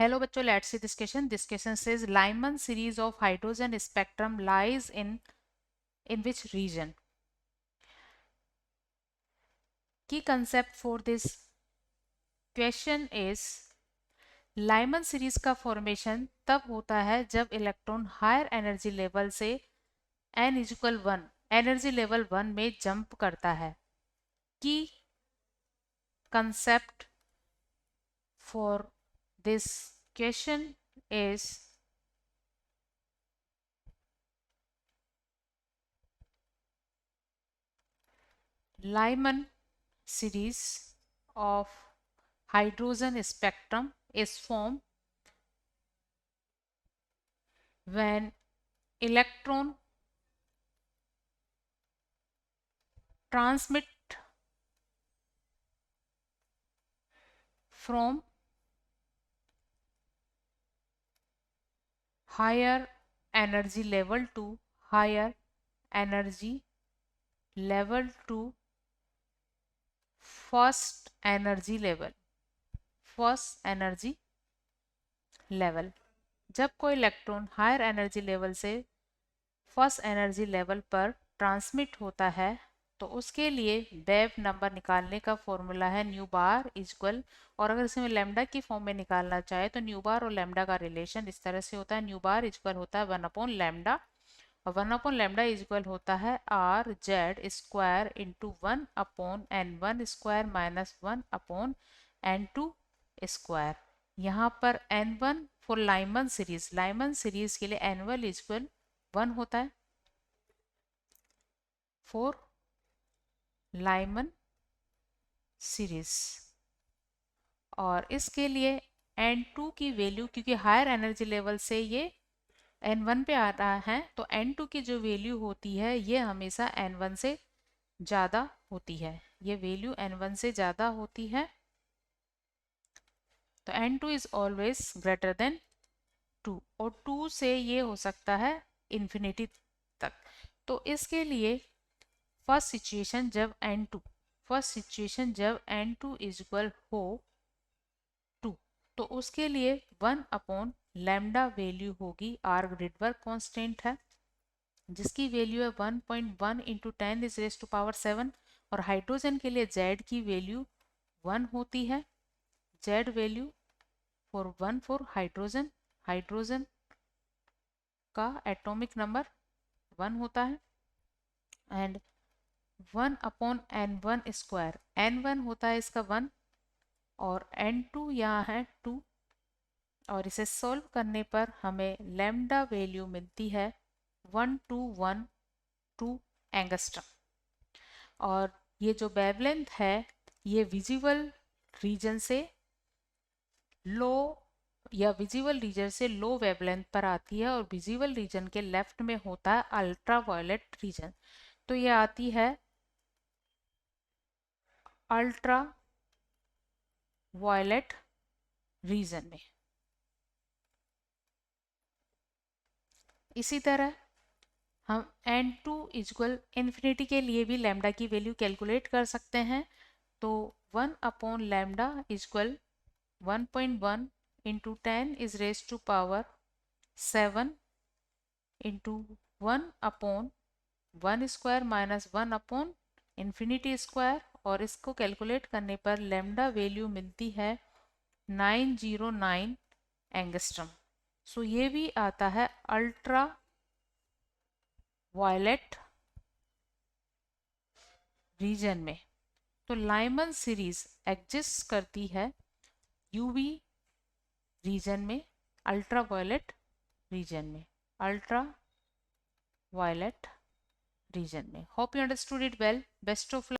Hello बच्चों, let's see this question. This question says Lyman series of hydrogen spectrum lies in which region? Key concept for this question is Lyman series का formation तब होता है जब electron higher energy level से n equal 1 energy level 1 में jump करता है. की concept for this question is Lyman series of hydrogen spectrum is formed when electron transmit from higher energy level to higher energy level to first energy level. जब कोई electron higher energy level से first energy level पर transmit होता है तो उसके लिए wave number निकालने का फॉर्मूला है न्यू बार इक्वल, और अगर इसमें लैम्डा की फॉर्म में निकालना चाहे तो न्यू बार और लैम्डा का रिलेशन इस तरह से होता है. न्यू बार इक्वल होता है 1/लैम्डा और 1/लैम्डा इक्वल होता है are Z square into 1/n1 square minus 1/n2 square. यहाँ पर n1 फॉर लाइमन सीरीज के लिए एनुअल इक्वल 1 होता है फॉर लाइमन सीरीज, और इसके लिए n2 की वैल्यू, क्योंकि हायर एनर्जी लेवल से ये n1 पे आ रहा है तो n2 की जो वैल्यू होती है ये हमेशा n1 से ज़्यादा होती है. ये वैल्यू n1 से ज़्यादा होती है तो n2 is always greater than 2, और 2 से ये हो सकता है इन्फिनिटी तक. तो इसके लिए फर्स्ट सिचुएशन जब n2 इक्वल हो 2 तो उसके लिए 1/लैम्डा वैल्यू होगी, आर रिडबर्ग कांस्टेंट है जिसकी वैल्यू है 1.1 इंटू 10⁻⁷ और हाइड्रोजन के लिए z की वैल्यू 1 होती है. z वैल्यू फॉर हाइड्रोजन का एटॉमिक नंबर 1 होता है. एंड 1/n1 स्क्वायर, n1 होता है इसका 1 और n2 यहाँ है 2, और इसे सॉल्व करने पर हमें लैम्डा वैल्यू मिलती है 1212 एंगस्ट्रम. और ये जो वेवलेंथ है ये विजिबल रीजन से लो वेवलेंथ पर आती है, और विजिबल रीजन के लेफ्ट में होता है अल्ट्रा वायलेट रीजन. तो ये आती है अल्ट्रा वायलेट रीजन में. इसी तरह हम n2 इक्वल इन्फिनिटी के लिए भी लैम्डा की वैल्यू कैलकुलेट कर सकते हैं. तो 1/लैम्डा equal 1.1 into 10⁻⁷ into 1/1 square minus 1/इंफिनिटी स्क्वायर, और इसको कैलकुलेट करने पर लैम्डा वैल्यू मिलती है 909 एंगस्ट्रम. सो ये भी आता है अल्ट्रा वायलेट रीजन में. तो लाइमन सीरीज एग्जिस्ट करती है यूवी रीजन में, अल्ट्रा वायलेट रीजन में, Hope you understood it well. Best of luck.